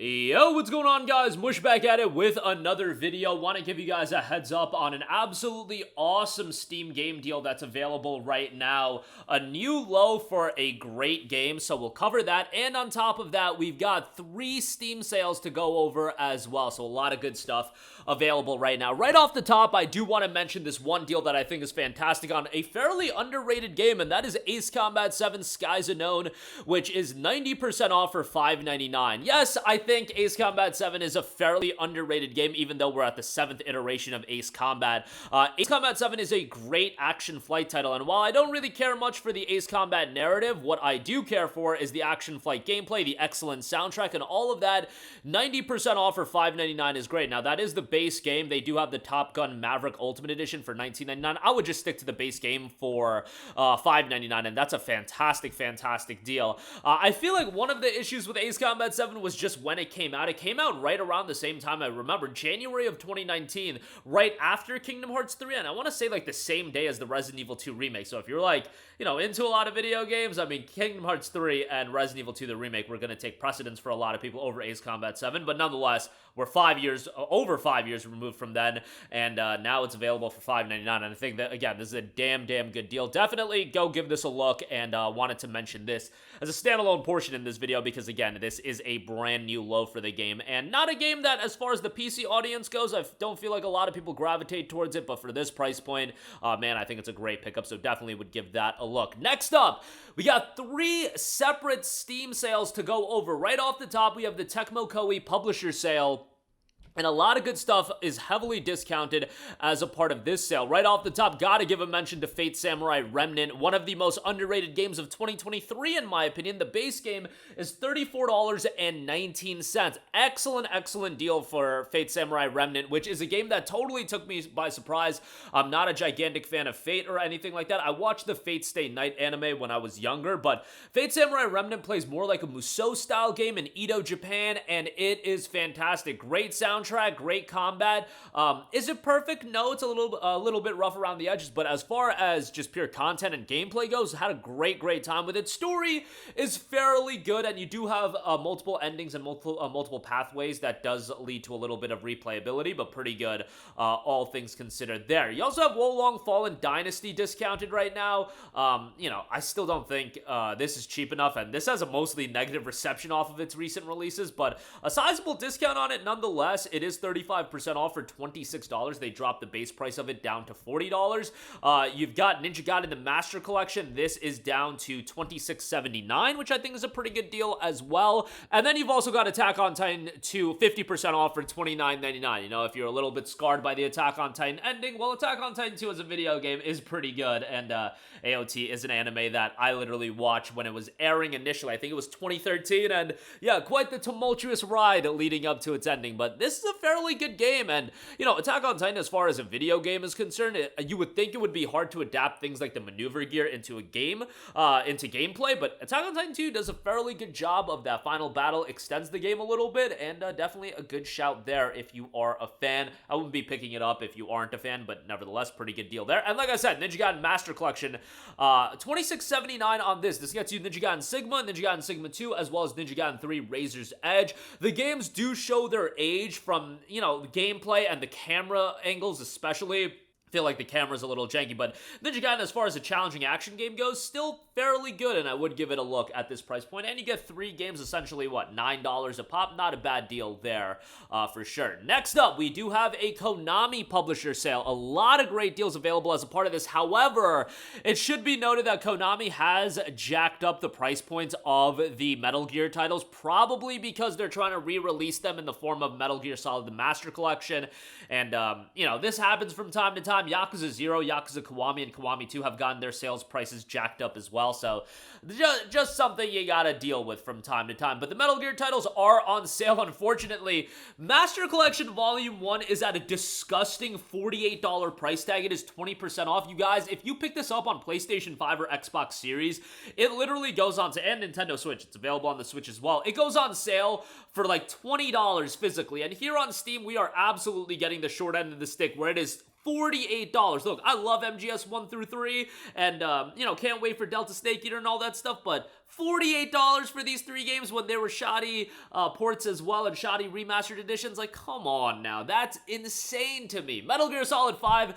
Yo, what's going on, guys? Mush back at it with another video. Want to give you guys a heads up on an absolutely awesome Steam game deal that's available right now. A new low for a great game, so we'll cover that. And on top of that, we've got 3 Steam sales to go over as well, so a lot of good stuff available right now. Right off the top, I do want to mention this one deal that I think is fantastic on a fairly underrated game, and that is Ace Combat 7 Skies Unknown, which is 90% off for $5.99. Yes, I think Ace Combat 7 is a fairly underrated game, even though we're at the 7th iteration of Ace Combat. Ace Combat 7 is a great action flight title, and while I don't really care much for the Ace Combat narrative, what I do care for is the action flight gameplay, the excellent soundtrack, and all of that. 90% off for $5.99 is great. Now, that is the base game. They do have the Top Gun Maverick Ultimate Edition for $19.99. I would just stick to the base game for $5.99, and that's a fantastic, fantastic deal. I feel like one of the issues with Ace Combat 7 was just when it came out. It came out right around the same time. I remember January of 2019, right after Kingdom Hearts 3, and I want to say like the same day as the Resident Evil 2 remake. So if you're like, into a lot of video games, I mean, Kingdom Hearts 3 and Resident Evil 2 the remake were going to take precedence for a lot of people over Ace Combat 7, but nonetheless, we're over 5 years removed from then, and now it's available for $5.99, and I think that, again, this is a damn good deal. Definitely go give this a look, and wanted to mention this as a standalone portion in this video because, again, this is a brand new low for the game, and not a game that, as far as the PC audience goes, I don't feel like a lot of people gravitate towards it, but for this price point, man, I think it's a great pickup, so definitely would give that a look. Next up, we got 3 separate Steam sales to go over. Right off the top, we have the Tecmo Koei Publisher Sale, and a lot of good stuff is heavily discounted as a part of this sale. Right off the top, gotta give a mention to Fate Samurai Remnant, one of the most underrated games of 2023, in my opinion. The base game is $34.19. Excellent deal for Fate Samurai Remnant, which is a game that totally took me by surprise. I'm not a gigantic fan of Fate or anything like that. I watched the Fate Stay Night anime when I was younger, but Fate Samurai Remnant plays more like a Musou-style game in Edo, Japan, and it is fantastic. Great soundtrack, great combat. Is it perfect? No, it's a little bit rough around the edges, but as far as just pure content and gameplay goes, had a great time with it. Story is fairly good, and you do have multiple endings and multiple pathways that does lead to a little bit of replayability, but pretty good, all things considered there. You also have Wolong Fallen Dynasty discounted right now. I still don't think this is cheap enough, and this has a mostly negative reception off of its recent releases, but a sizable discount on it nonetheless. It is 35% off for $26. They dropped the base price of it down to $40. You've got Ninja Gaiden the Master Collection. This is down to $26.79, which I think is a pretty good deal as well. And then you've also got Attack on Titan 2, 50% off for $29.99. If you're a little bit scarred by the Attack on Titan ending, well, Attack on Titan 2 as a video game is pretty good, and AOT is an anime that I literally watched when it was airing initially. I think it was 2013, and yeah, quite the tumultuous ride leading up to its ending, but this is a fairly good game, and Attack on Titan, as far as a video game is concerned, you would think it would be hard to adapt things like the maneuver gear into a game, into gameplay, but Attack on Titan 2 does a fairly good job of that. Final battle extends the game a little bit, and definitely a good shout there if you are a fan. I wouldn't be picking it up if you aren't a fan, but nevertheless, pretty good deal there. And like I said, Ninja Gaiden Master Collection, $26.79 on this. This gets you Ninja Gaiden Sigma, Ninja Gaiden Sigma 2, as well as Ninja Gaiden 3 Razor's Edge. The games do show their age from, the gameplay and the camera angles especially. I feel like the camera's a little janky, but Ninja Gaiden, as far as a challenging action game goes, still fairly good, and I would give it a look at this price point. And you get 3 games, essentially, $9 a pop? Not a bad deal there, for sure. Next up, we do have a Konami Publisher Sale. A lot of great deals available as a part of this. However, it should be noted that Konami has jacked up the price points of the Metal Gear titles, probably because they're trying to re-release them in the form of Metal Gear Solid the Master Collection, and, this happens from time to time. Yakuza 0, Yakuza Kiwami, and Kiwami 2 have gotten their sales prices jacked up as well, so just something you gotta deal with from time to time. But the Metal Gear titles are on sale, unfortunately. Master Collection Volume 1 is at a disgusting $48 price tag. It is 20% off. You guys, if you pick this up on PlayStation 5 or Xbox Series, it literally goes on to, and Nintendo Switch, it's available on the Switch as well, it goes on sale for like $20 physically, and here on Steam, we are absolutely getting the short end of the stick, where it is $48. Look, I love MGS 1 through 3, and, can't wait for Delta Snake Eater and all that stuff, but $48 for these 3 games when they were shoddy ports as well and shoddy remastered editions. Like, come on now. That's insane to me. Metal Gear Solid 5,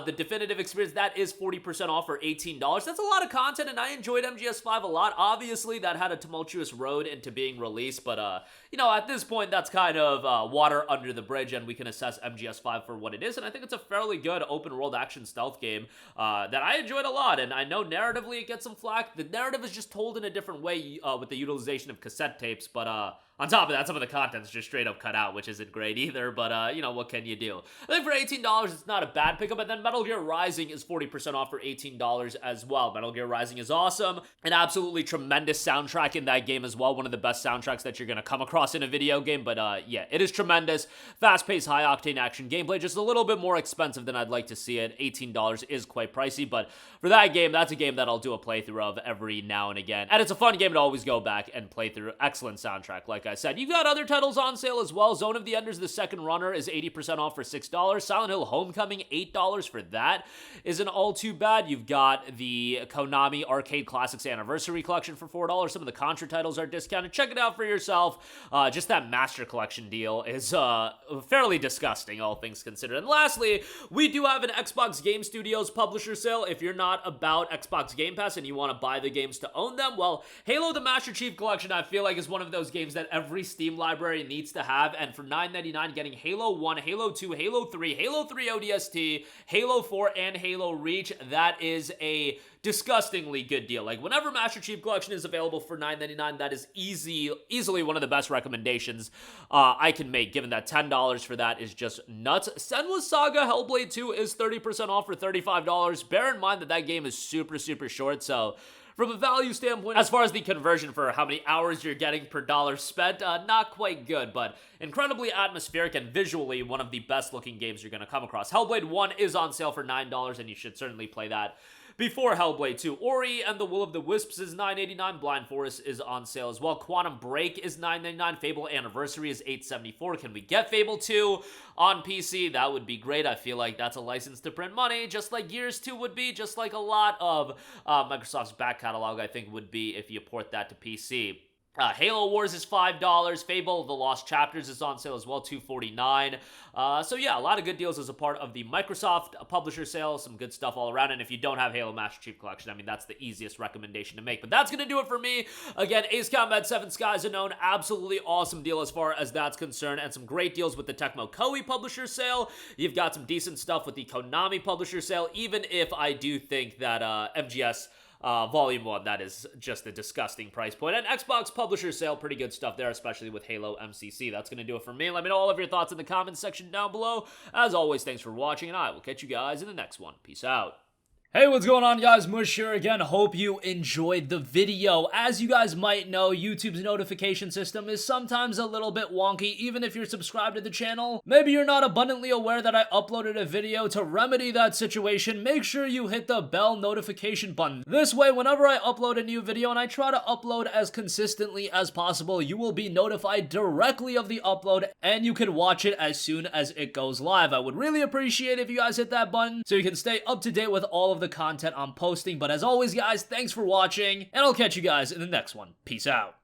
the definitive experience, that is 40% off for $18. That's a lot of content, and I enjoyed MGS5 a lot. Obviously, that had a tumultuous road into being released, but, you know, at this point, that's kind of water under the bridge, and we can assess MGS5 for what it is, and I think it's a fairly good open-world action stealth game that I enjoyed a lot, and I know narratively it gets some flack. The narrative is just told in a different way with the utilization of cassette tapes, but on top of that, some of the content's just straight up cut out, which isn't great either, but, you know, what can you do? I think for $18, it's not a bad pickup, and then Metal Gear Rising is 40% off for $18 as well. Metal Gear Rising is awesome, an absolutely tremendous soundtrack in that game as well, one of the best soundtracks that you're gonna come across in a video game, but, yeah, it is tremendous. Fast-paced, high-octane action gameplay, just a little bit more expensive than I'd like to see it. $18 is quite pricey, but for that game, that's a game that I'll do a playthrough of every now and again, and it's a fun game to always go back and play through. Excellent soundtrack, like I said. You've got other titles on sale as well. Zone of the Enders, the second runner, is 80% off for $6. Silent Hill Homecoming, $8 for that. Isn't all too bad. You've got the Konami Arcade Classics Anniversary Collection for $4. Some of the Contra titles are discounted. Check it out for yourself. Just that Master Collection deal is fairly disgusting, all things considered. And lastly, we do have an Xbox Game Studios publisher sale. If you're not about Xbox Game Pass and you want to buy the games to own them, well, Halo the Master Chief Collection, I feel like, is one of those games that every Steam library needs to have, and for $9.99, getting Halo 1, Halo 2, Halo 3, Halo 3 ODST, Halo 4, and Halo Reach, that is a disgustingly good deal. Like, whenever Master Chief Collection is available for $9.99, that is easily one of the best recommendations I can make, given that $10 for that is just nuts. Senua's Saga Hellblade 2 is 30% off for $35. Bear in mind that that game is super short, so from a value standpoint, as far as the conversion for how many hours you're getting per dollar spent, not quite good, but incredibly atmospheric and visually one of the best looking games you're going to come across. Hellblade 1 is on sale for $9, and you should certainly play that before Hellblade 2. Ori and the Will of the Wisps is $9.89. Blind Forest is on sale as well. Quantum Break is $9.99. Fable Anniversary is $8.74. Can we get Fable 2 on PC? That would be great. I feel like that's a license to print money, just like Gears 2 would be, just like a lot of Microsoft's back catalog, I think, would be if you port that to PC. Halo Wars is $5. Fable The Lost Chapters is on sale as well, $2.49. So yeah, a lot of good deals as a part of the Microsoft publisher sale. Some good stuff all around. And if you don't have Halo Master Chief Collection, I mean, that's the easiest recommendation to make. But that's going to do it for me. Again, Ace Combat 7 Skies Unknown, absolutely awesome deal as far as that's concerned. And some great deals with the Tecmo Koei publisher sale. You've got some decent stuff with the Konami publisher sale, even if I do think that MGS Volume 1, that is just a disgusting price point. And Xbox publisher sale, pretty good stuff there, especially with Halo MCC. That's going to do it for me. Let me know all of your thoughts in the comments section down below. As always, thanks for watching, and I will catch you guys in the next one. Peace out. Hey, what's going on, guys? Mush here again. Hope you enjoyed the video. As you guys might know, YouTube's notification system is sometimes a little bit wonky, even if you're subscribed to the channel. Maybe you're not abundantly aware that I uploaded a video. To remedy that situation, make sure you hit the bell notification button. This way, whenever I upload a new video, and I try to upload as consistently as possible, you will be notified directly of the upload, and you can watch it as soon as it goes live. I would really appreciate if you guys hit that button so you can stay up to date with all of the content I'm posting. But as always, guys, thanks for watching, and I'll catch you guys in the next one. Peace out.